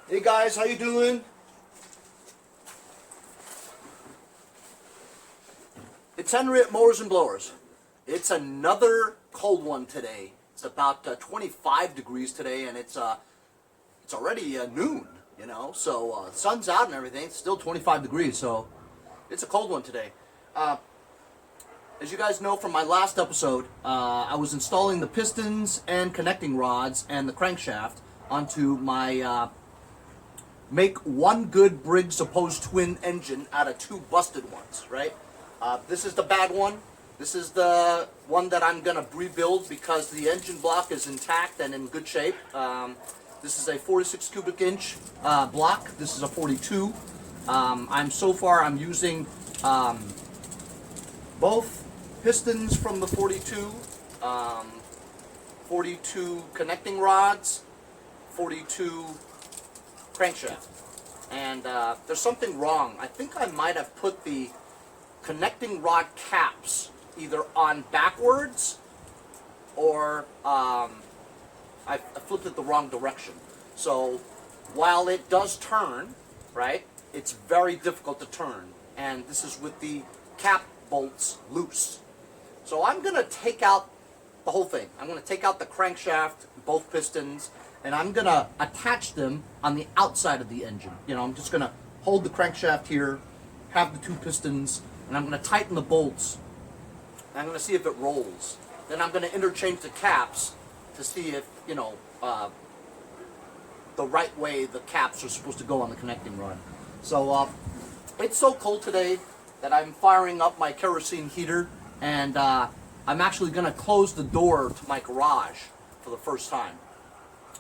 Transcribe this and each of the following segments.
Hey guys, how you doing? It's Henry at Mowers and Blowers. It's another cold one today. It's about 25 degrees today, and it's already noon, you know. So the sun's out and everything. It's still 25 degrees, so it's a cold one today. As you guys know from my last episode, I was installing the pistons and connecting rods and the crankshaft onto my make one good Briggs opposed twin engine out of two busted ones, right? This is the bad one. This is the one that I'm going to rebuild because the engine block is intact and in good shape. This is a 46 cubic inch block. This is a 42. I'm using both pistons from the 42, 42 connecting rods, 42 crankshaft, and there's something wrong. I think I might have put the connecting rod caps either on backwards or I flipped it the wrong direction. So while it does turn, right, it's very difficult to turn, and this is with the cap bolts loose. So I'm going to take out the whole thing. I'm going to take out the crankshaft, both pistons, and I'm going to attach them on the outside of the engine. You know, I'm just going to hold the crankshaft here, have the two pistons, and I'm going to tighten the bolts. And I'm going to see if it rolls. Then I'm going to interchange the caps to see if, you know, the right way the caps are supposed to go on the connecting rod. So it's so cold today that I'm firing up my kerosene heater, and I'm actually going to close the door to my garage for the first time.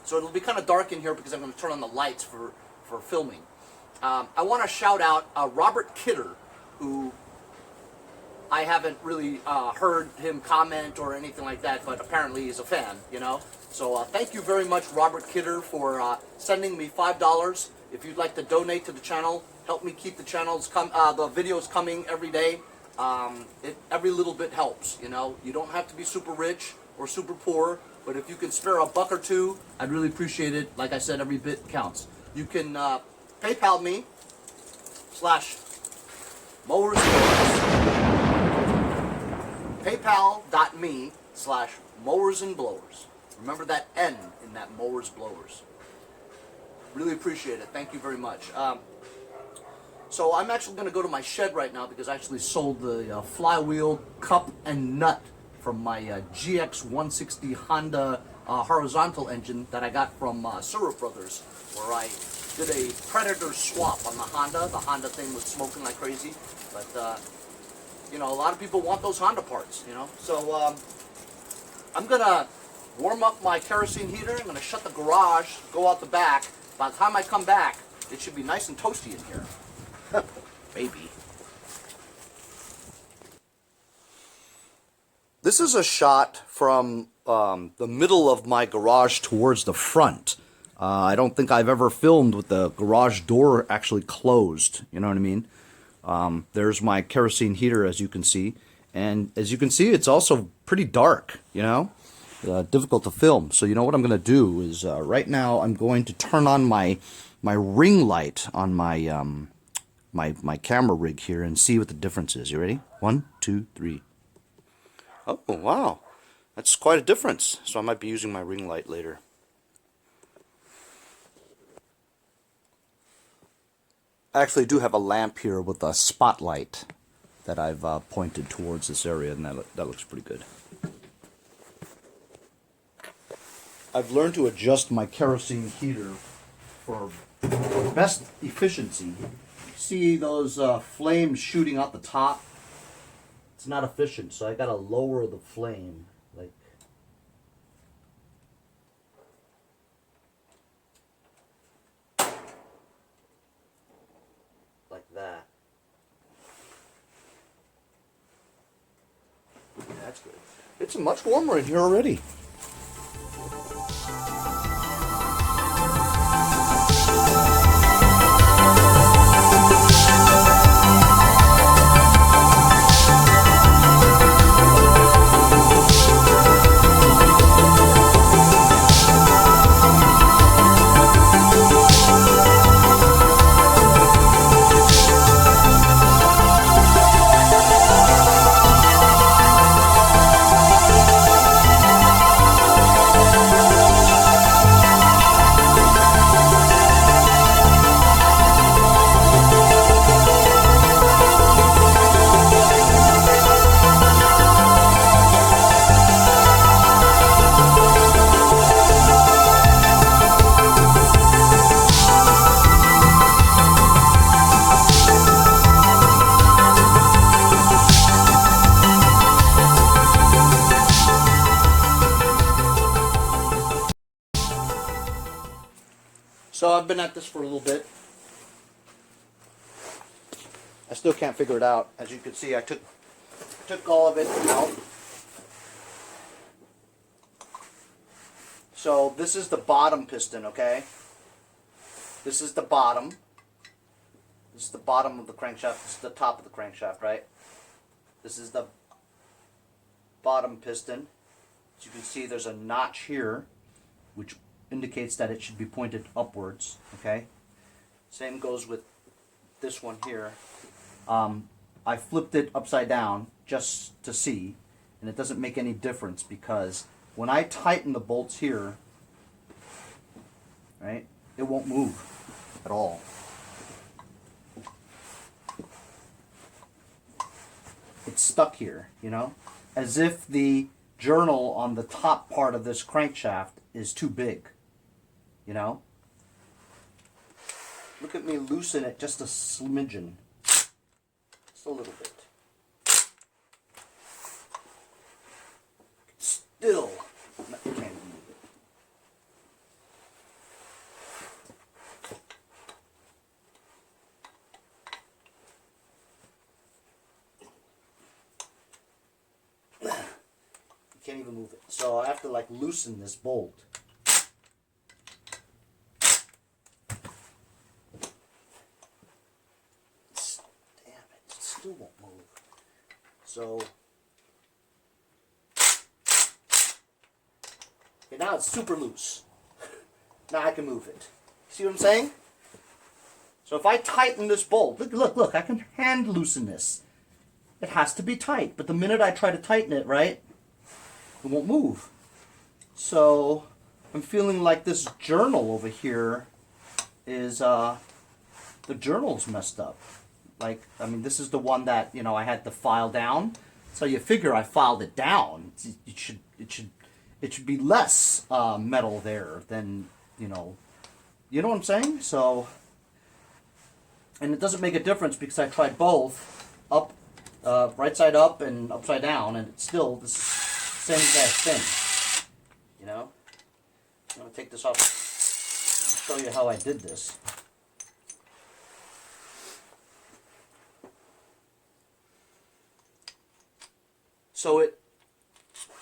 So it'll be kind of dark in here because I'm going to turn on the lights for filming. I want to shout out Robert Kidder, who I haven't really heard him comment or anything like that, but apparently he's a fan, you know. So thank you very much, Robert Kidder, for sending me $5. If you'd like to donate to the channel, help me keep the the videos coming every day. Every little bit helps, you know. You don't have to be super rich or super poor, but if you can spare a buck or two, I'd really appreciate it. Like I said, every bit counts. You can PayPal me /Mowers PayPal.me/Mowers and Blowers. Remember that N in that Mowers Blowers. Really appreciate it. Thank you very much. So I'm actually going to go to my shed right now because I actually sold the flywheel, cup, and nut from my GX 160 Honda horizontal engine that I got from Syrup Brothers, where I did a Predator swap on the Honda. The Honda thing was smoking like crazy, but you know, a lot of people want those Honda parts, you know. So I'm going to warm up my kerosene heater. I'm going to shut the garage, go out the back. By the time I come back, it should be nice and toasty in here. Maybe. This is a shot from the middle of my garage towards the front. I don't think I've ever filmed with the garage door actually closed, you know what I mean? There's my kerosene heater, as you can see. And as you can see, it's also pretty dark, you know? Difficult to film. So you know what I'm going to do is right now I'm going to turn on my ring light on my my camera rig here and see what the difference is. You ready? 1, 2, 3. Oh, wow. That's quite a difference. So I might be using my ring light later. I actually do have a lamp here with a spotlight that I've pointed towards this area, and that looks pretty good. I've learned to adjust my kerosene heater for best efficiency. See those flames shooting out the top? It's not efficient, so I gotta lower the flame, like that. Yeah, that's good. It's much warmer in here already. I've been at this for a little bit. I still can't figure it out. As you can see, I took all of it out. So this is the bottom piston, okay? This is the bottom. This is the bottom of the crankshaft. This is the top of the crankshaft, right? This is the bottom piston. As you can see, there's a notch here, which indicates that it should be pointed upwards, okay? Same goes with this one here. I flipped it upside down just to see, and it doesn't make any difference because when I tighten the bolts here, right, it won't move at all. It's stuck here, you know, as if the journal on the top part of this crankshaft is too big, you know. Look at me loosen it just a smidgen, just a little bit. Still, you can't move it. You can't even move it. So I have to like loosen this bolt. Damn it, it still won't move. So okay, now it's super loose. Now I can move it. See what I'm saying? So if I tighten this bolt, look, I can hand loosen this. It has to be tight, but the minute I try to tighten it, right, it won't move. So I'm feeling like this journal over here is, the journal's messed up. Like, I mean, this is the one that, you know, I had to file down. So you figure I filed it down. It should be less metal there than, you know what I'm saying? So, and it doesn't make a difference because I tried both, up, right side up and upside down, and it's still the same exact thing. You know? I'm going to take this off and show you how I did this. So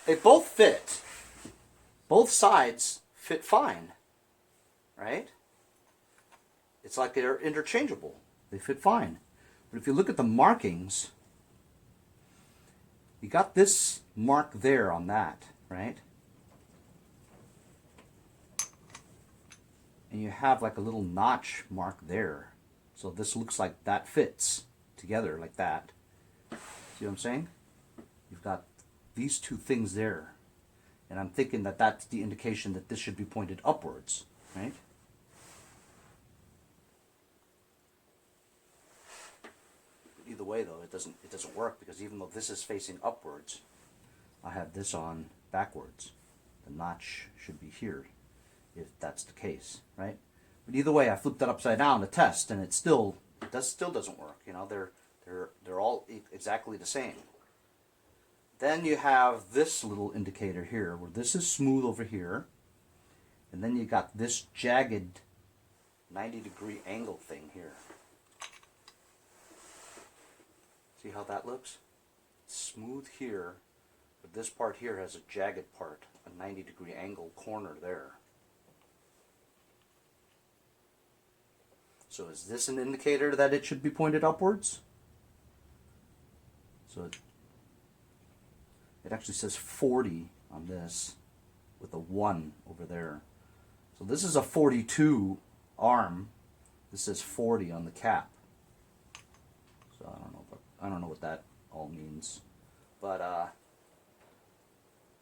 they both fit. Both sides fit fine, right? It's like they're interchangeable. They fit fine. But if you look at the markings, you got this mark there on that, right? And you have like a little notch mark there. So this looks like that fits together like that. See what I'm saying? You've got these two things there. And I'm thinking that that's the indication that this should be pointed upwards, right? Either way though, it doesn't work because even though this is facing upwards, I have this on backwards. The notch should be here if that's the case, right? But either way, I flipped that upside down to test, and it still doesn't work. You know, they're all exactly the same. Then you have this little indicator here, where this is smooth over here, and then you got this jagged 90-degree angle thing here. See how that looks? It's smooth here, but this part here has a jagged part, a 90-degree angle corner there. So is this an indicator that it should be pointed upwards? So it actually says 40 on this with a 1 over there. So this is a 42 arm. This says 40 on the cap. So I don't know what that all means. But I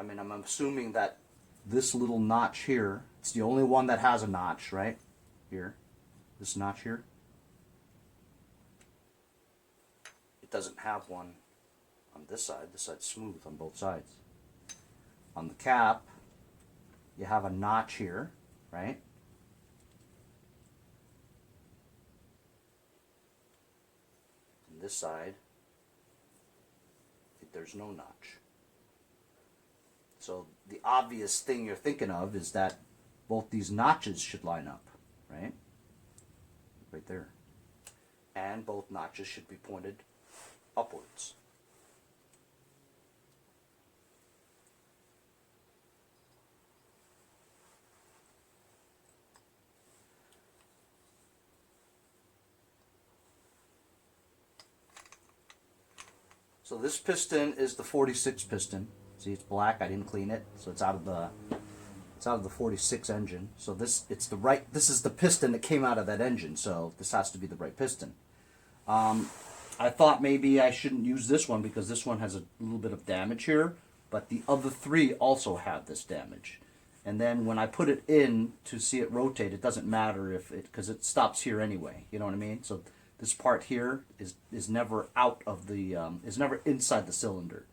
mean, I'm assuming that this little notch here, it's the only one that has a notch, right? Here. This notch here. It doesn't have one on this side. This side's smooth on both sides. On the cap, you have a notch here, right? On this side, there's no notch. So the obvious thing you're thinking of is that both these notches should line up, right? right there. And both notches should be pointed upwards. So this piston is the 46 piston. See, it's black. I didn't clean it, so it's out of the 46 engine. So this is the piston that came out of that engine. So this has to be the right piston. I thought maybe I shouldn't use this one because this one has a little bit of damage here, but the other three also have this damage. And then when I put it in to see it rotate, it doesn't matter because it stops here anyway. You know what I mean? So this part here is never out of the is never inside the cylinder.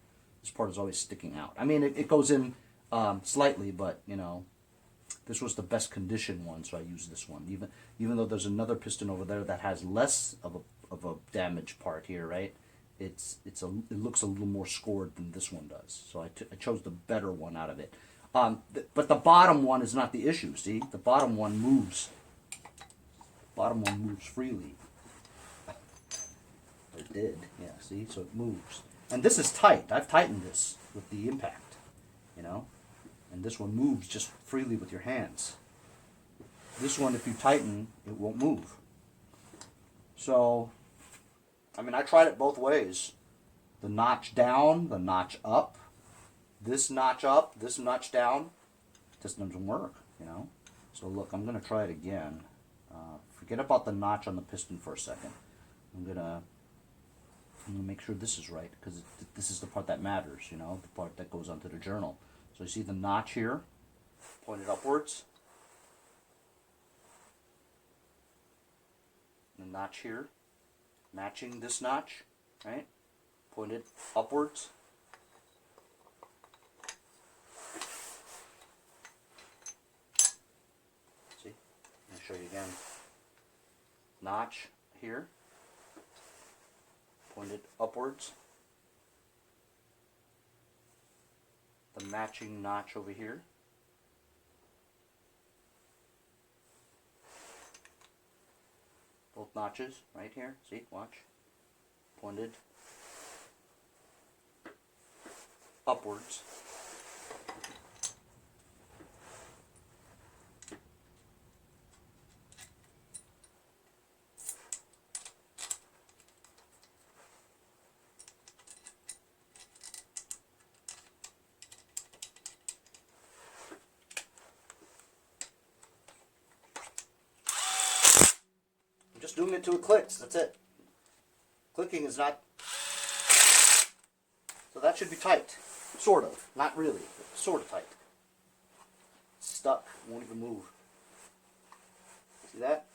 This part is always sticking out. I mean, it goes in slightly, but you know, this was the best condition one, so I used this one. Even though there's another piston over there that has less of a damaged part here, right? It looks a little more scored than this one does. So I chose the better one out of it. But the bottom one is not the issue. See, the bottom one moves. Bottom one moves freely. It did, yeah. See, so it moves. And this is tight. I've tightened this with the impact, you know. And this one moves just freely with your hands. This one, if you tighten, it won't move. So, I mean, I tried it both ways. The notch down, the notch up. This notch up, this notch down. This doesn't work, you know. So look, I'm going to try it again. Forget about the notch on the piston for a second. I'm going to make sure this is right, because this is the part that matters, you know, the part that goes onto the journal. So you see the notch here, pointed upwards. The notch here, matching this notch, right, pointed upwards. See, let me show you again. Notch here, pointed upwards. The matching notch over here. Both notches right here. See, watch. Pointed upwards. Just doing it till it clicks, that's it. Clicking is not... So that should be tight. Sort of. Not really, but sort of tight. It's stuck. Won't even move. See that?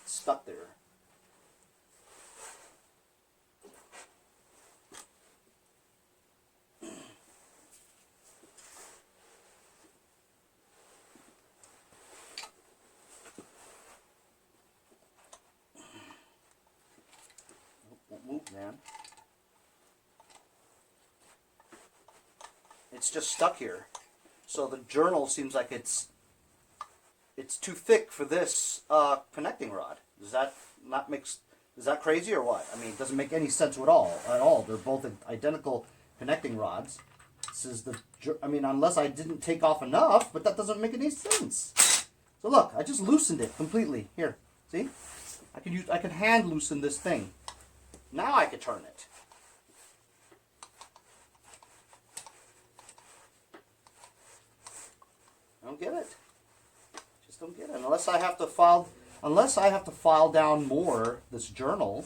It's stuck there. Move, man. It's just stuck here. So the journal seems like it's too thick for this connecting rod. Does that not make... Is that crazy or what? I mean, it doesn't make any sense at all. They're both identical connecting rods. This is the... I mean, unless I didn't take off enough, but that doesn't make any sense. So look, I just loosened it completely. Here, see? I can hand loosen this thing. Now I can turn it. I don't get it. Just don't get it. Unless I have to file down more this journal.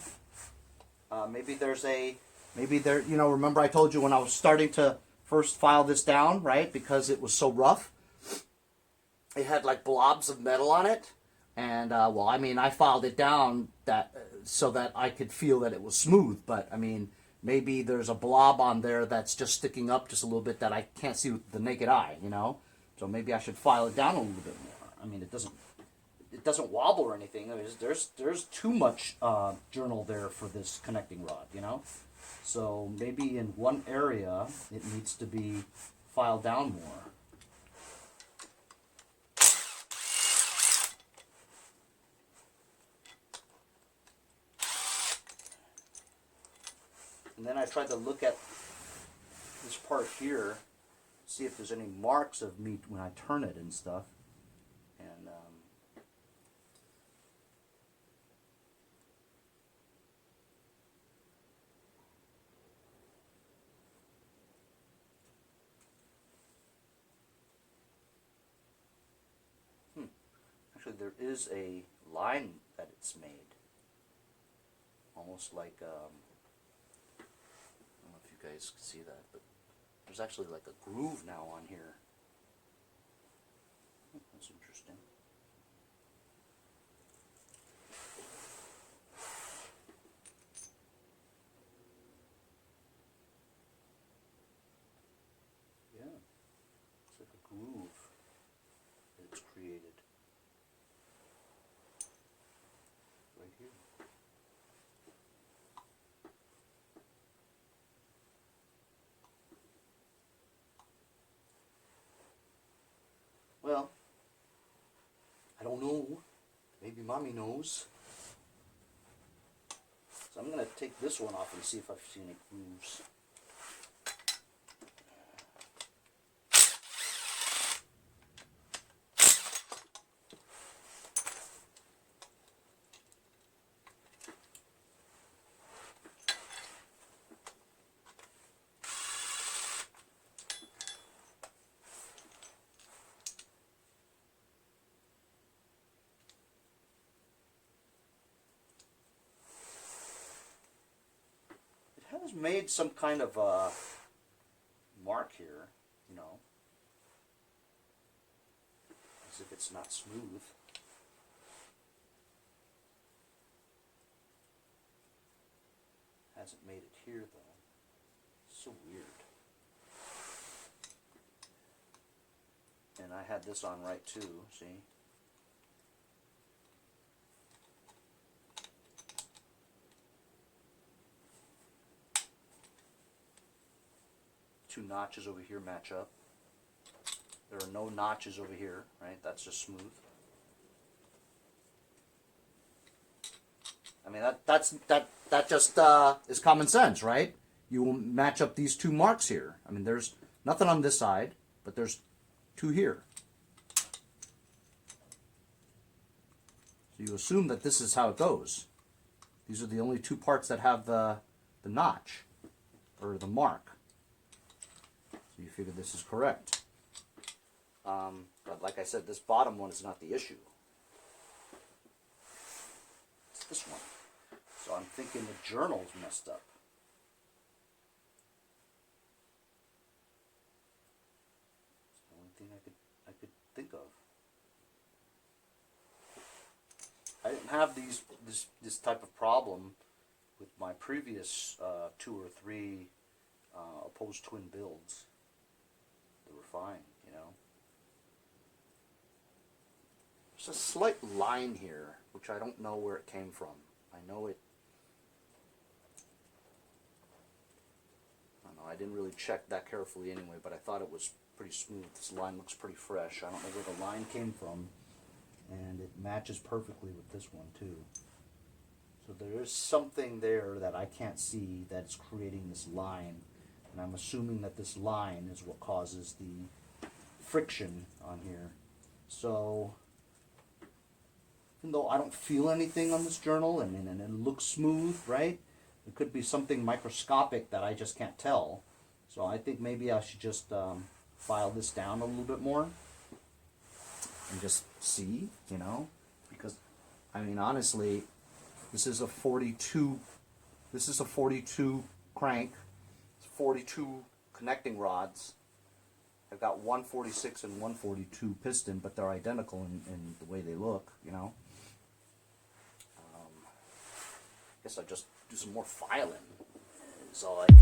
Maybe you know, remember I told you when I was starting to first file this down, right? Because it was so rough. It had like blobs of metal on it. And, well, I mean, I filed it down so that I could feel that it was smooth. But, I mean, maybe there's a blob on there that's just sticking up just a little bit that I can't see with the naked eye, you know? So maybe I should file it down a little bit more. I mean, it doesn't wobble or anything. I mean, there's too much journal there for this connecting rod, you know? So maybe in one area it needs to be filed down more. then I tried to look at this part here, see if there's any marks of meat when I turn it and stuff. And actually, there is a line that it's made, almost like I don't know if you guys can see that, but there's actually like a groove now on here. That's interesting. Yeah, it's like a groove that it's created right here. Well, I don't know. Maybe Mommy knows. So I'm going to take this one off and see if I've seen any grooves. Has made some kind of mark here, you know, as if it's not smooth. Hasn't made it here though. So weird. And I had this on right too, see? Two notches over here match up. There are no notches over here, right? That's just smooth. I mean, that just is common sense, right? You will match up these two marks here. I mean, there's nothing on this side, but there's two here. So you assume that this is how it goes. These are the only two parts that have the notch, or the mark. So you figure this is correct. But like I said, this bottom one is not the issue. It's this one. So I'm thinking the journal's messed up. It's the only thing I could think of. I didn't have this type of problem with my previous 2 or 3 opposed twin builds. They were fine, you know. There's a slight line here, which I don't know where it came from. I know it. I don't know. I didn't really check that carefully anyway, but I thought it was pretty smooth. This line looks pretty fresh. I don't know where the line came from, and it matches perfectly with this one too. So there is something there that I can't see that's creating this line, and I'm assuming that this line is what causes the friction on here. So even though I don't feel anything on this journal, and it looks smooth, right? It could be something microscopic that I just can't tell. So I think maybe I should just file this down a little bit more and just see, you know, because I mean honestly, this is a 42. This is a 42 crank. It's 42 connecting rods. I've got 146 and 142 piston, but they're identical in the way they look, you know. I guess I'll just do some more filing. Is all I can.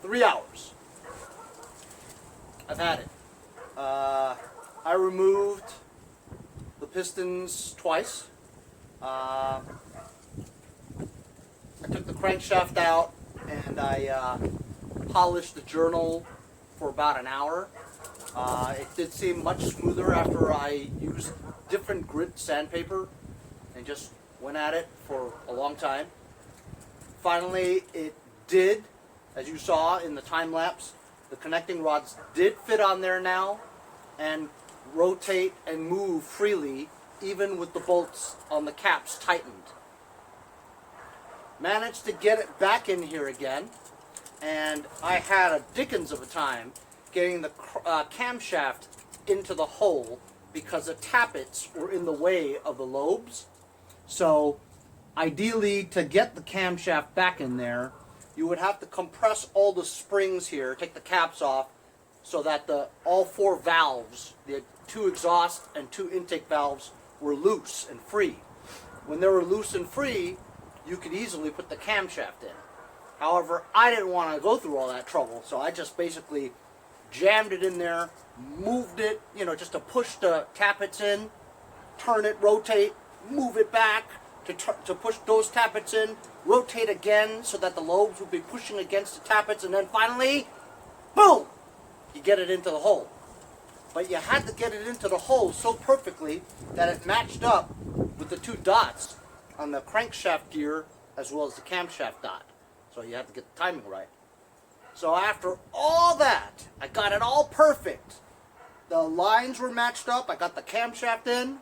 3 hours. I've had it. I removed the pistons twice. I took the crankshaft out and I polished the journal for about an hour. It did seem much smoother after I used different grit sandpaper and just went at it for a long time. Finally, it did, as you saw in the time lapse, the connecting rods did fit on there now and rotate and move freely, even with the bolts on the caps tightened. Managed to get it back in here again, and I had a dickens of a time getting the camshaft into the hole because the tappets were in the way of the lobes. So ideally, to get the camshaft back in there, you would have to compress all the springs here, take the caps off, so that all 4 valves, the 2 exhaust and 2 intake valves, were loose and free. When they were loose and free, you could easily put the camshaft in. However, I didn't want to go through all that trouble, so I just basically jammed it in there, moved it, just to push the tappets in, turn it, rotate, move it back, to push those tappets in, rotate again so that the lobes would be pushing against the tappets, and then finally, boom, you get it into the hole. But you had to get it into the hole so perfectly that it matched up with the 2 dots on the crankshaft gear as well as the camshaft dot. So you had to get the timing right. So after all that, I got it all perfect. The lines were matched up, I got the camshaft in.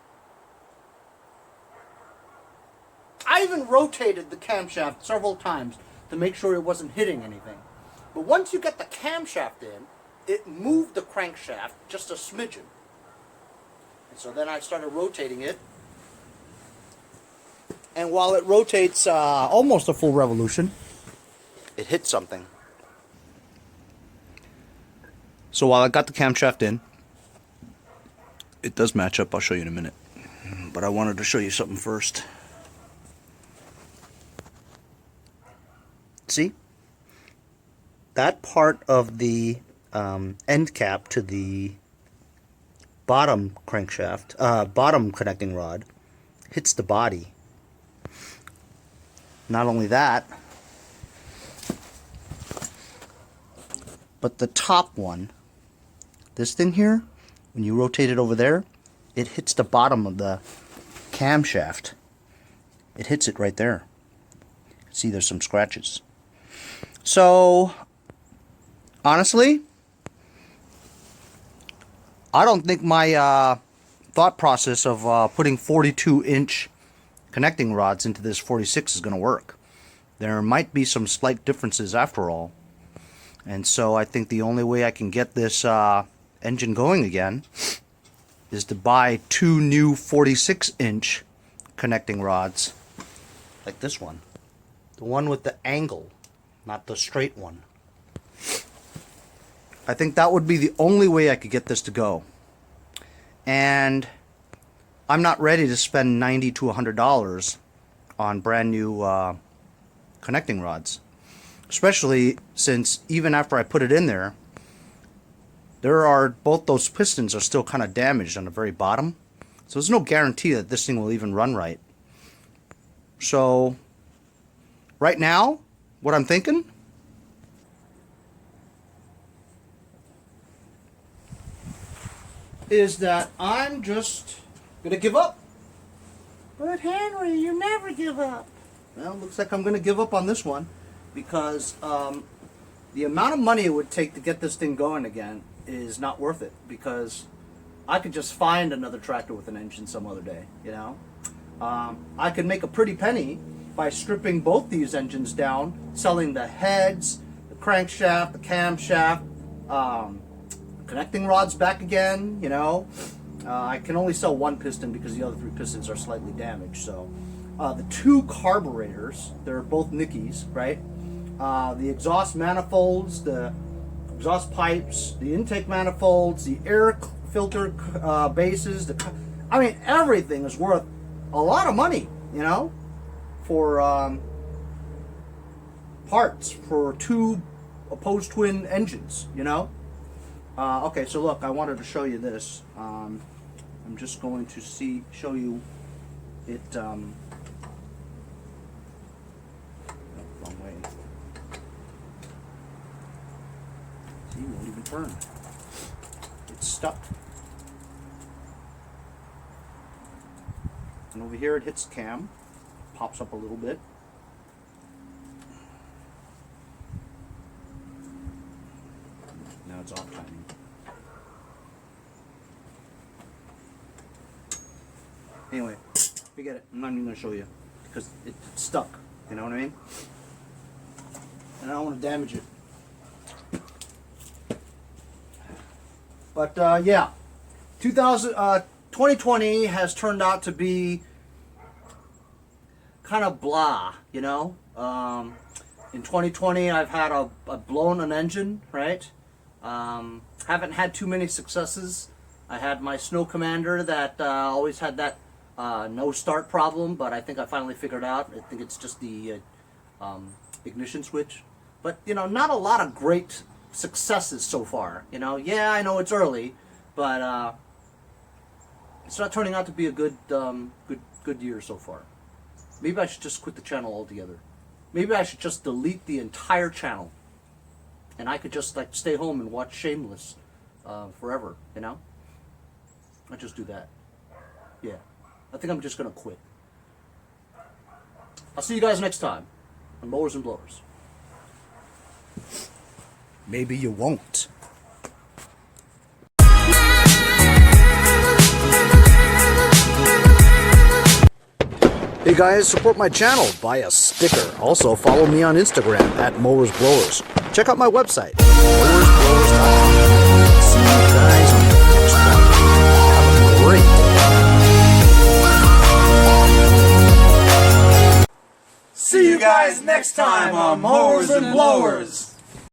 I even rotated the camshaft several times to make sure it wasn't hitting anything. But once you get the camshaft in, it moved the crankshaft just a smidgen. And so then I started rotating it. And while it rotates almost a full revolution, it hit something. So while I got the camshaft in, it does match up. I'll show you in a minute. But I wanted to show you something first. See? That part of the end cap to the bottom crankshaft, bottom connecting rod, hits the body. Not only that, but the top one, this thing here, when you rotate it over there, it hits the bottom of the camshaft. It hits it right there. See, there's some scratches. So, honestly, I don't think my thought process of putting 42-inch connecting rods into this 46 is going to work. There might be some slight differences after all. And so I think the only way I can get this engine going again is to buy 2 new 46-inch connecting rods, like this one. The one with the angle, not the straight one. I think that would be the only way I could get this to go. And I'm not ready to spend $90 to $100 on brand new connecting rods. Especially since even after I put it in there, both those pistons are still kind of damaged on the very bottom. So there's no guarantee that this thing will even run right. So right now, what I'm thinking is that I'm just going to give up. But Henry, you never give up. Well, looks like I'm going to give up on this one because the amount of money it would take to get this thing going again is not worth it, because I could just find another tractor with an engine some other day, I could make a pretty penny by stripping both these engines down, selling the heads, the crankshaft, the camshaft, connecting rods back again, I can only sell 1 piston because the other 3 pistons are slightly damaged. So the 2 carburetors, they're both Nickeys, right? The exhaust manifolds, the exhaust pipes, the intake manifolds, the air filter bases, everything is worth a lot of money, for parts for 2 opposed twin engines, you know? Okay, so look, I wanted to show you this. I'm just going to show you it. Wrong way. See, it won't even turn. It's stuck. And over here it hits cam, pops up a little bit. Now it's off timing. Anyway, forget it. I'm not even going to show you because it's stuck. You know what I mean? And I don't want to damage it. But yeah, 2020 has turned out to be kind of blah, you know. In 2020, I've had a blown an engine, right? Haven't had too many successes. I had my Snow Commander that always had that no start problem, but I think I finally figured out. I think it's just the ignition switch. But you know, not a lot of great successes so far. You know, yeah, I know it's early, but it's not turning out to be a good year so far. Maybe I should just quit the channel altogether. Maybe I should just delete the entire channel, and I could just like stay home and watch Shameless forever. You know, I just do that. Yeah, I think I'm just gonna quit. I'll see you guys next time on Mowers and Blowers. Maybe you won't. Hey guys, support my channel, buy a sticker. Also follow me on Instagram at Mowers Blowers. Check out my website, mowersblowers.com. See you guys on the next one. Have a great day. See you guys next time on Mowers and Blowers.